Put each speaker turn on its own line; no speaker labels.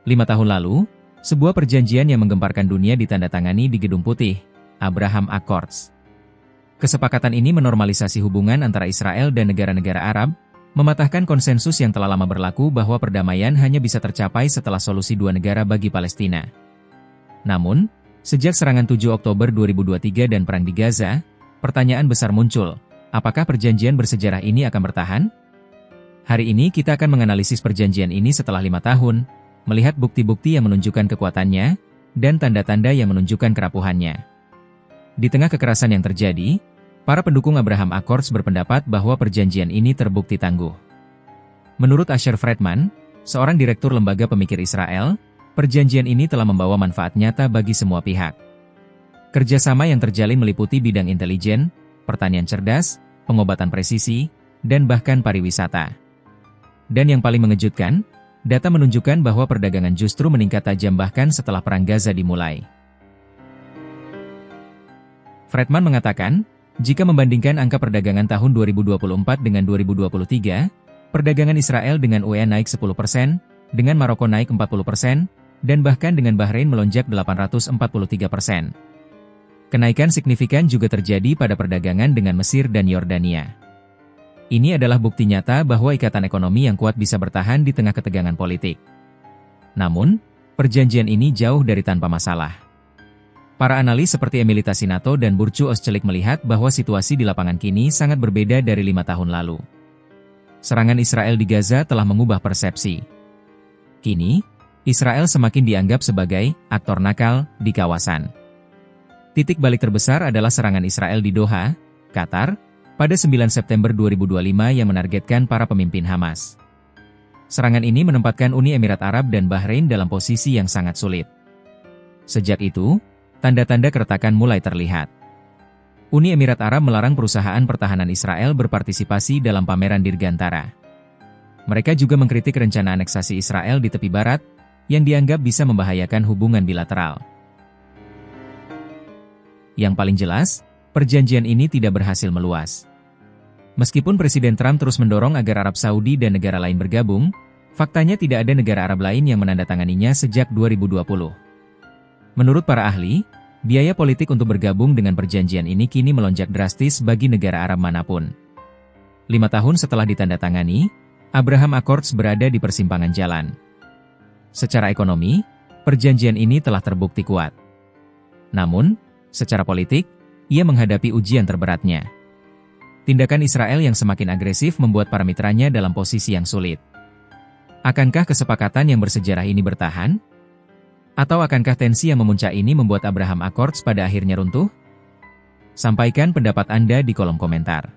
5 tahun lalu, sebuah perjanjian yang menggemparkan dunia ditandatangani di Gedung Putih, Abraham Accords. Kesepakatan ini menormalisasi hubungan antara Israel dan negara-negara Arab, mematahkan konsensus yang telah lama berlaku bahwa perdamaian hanya bisa tercapai setelah solusi dua negara bagi Palestina. Namun, sejak serangan 7 Oktober 2023 dan Perang di Gaza, pertanyaan besar muncul, apakah perjanjian bersejarah ini akan bertahan? Hari ini kita akan menganalisis perjanjian ini setelah 5 tahun, melihat bukti-bukti yang menunjukkan kekuatannya, dan tanda-tanda yang menunjukkan kerapuhannya. Di tengah kekerasan yang terjadi, para pendukung Abraham Accords berpendapat bahwa perjanjian ini terbukti tangguh. Menurut Asher Friedman, seorang direktur lembaga pemikir Israel, perjanjian ini telah membawa manfaat nyata bagi semua pihak. Kerjasama yang terjalin meliputi bidang intelijen, pertanian cerdas, pengobatan presisi, dan bahkan pariwisata. Dan yang paling mengejutkan, data menunjukkan bahwa perdagangan justru meningkat tajam bahkan setelah Perang Gaza dimulai. Friedman mengatakan, jika membandingkan angka perdagangan tahun 2024 dengan 2023, perdagangan Israel dengan UE naik 10%, dengan Maroko naik 40%, dan bahkan dengan Bahrain melonjak 843%. Kenaikan signifikan juga terjadi pada perdagangan dengan Mesir dan Yordania. Ini adalah bukti nyata bahwa ikatan ekonomi yang kuat bisa bertahan di tengah ketegangan politik. Namun, perjanjian ini jauh dari tanpa masalah. Para analis seperti Emily Tassinato dan Burcu Ozcelik melihat bahwa situasi di lapangan kini sangat berbeda dari 5 tahun lalu. Serangan Israel di Gaza telah mengubah persepsi. Kini, Israel semakin dianggap sebagai aktor nakal di kawasan. Titik balik terbesar adalah serangan Israel di Doha, Qatar, pada 9 September 2025 yang menargetkan para pemimpin Hamas. Serangan ini menempatkan Uni Emirat Arab dan Bahrain dalam posisi yang sangat sulit. Sejak itu, tanda-tanda keretakan mulai terlihat. Uni Emirat Arab melarang perusahaan pertahanan Israel berpartisipasi dalam pameran Dirgantara. Mereka juga mengkritik rencana aneksasi Israel di tepi barat, yang dianggap bisa membahayakan hubungan bilateral. Yang paling jelas, perjanjian ini tidak berhasil meluas. Meskipun Presiden Trump terus mendorong agar Arab Saudi dan negara lain bergabung, faktanya tidak ada negara Arab lain yang menandatanganinya sejak 2020. Menurut para ahli, biaya politik untuk bergabung dengan perjanjian ini kini melonjak drastis bagi negara Arab manapun. 5 tahun setelah ditandatangani, Abraham Accords berada di persimpangan jalan. Secara ekonomi, perjanjian ini telah terbukti kuat. Namun, secara politik, ia menghadapi ujian terberatnya. Tindakan Israel yang semakin agresif membuat para mitranya dalam posisi yang sulit. Akankah kesepakatan yang bersejarah ini bertahan? Atau akankah tensi yang memuncak ini membuat Abraham Accords pada akhirnya runtuh? Sampaikan pendapat Anda di kolom komentar.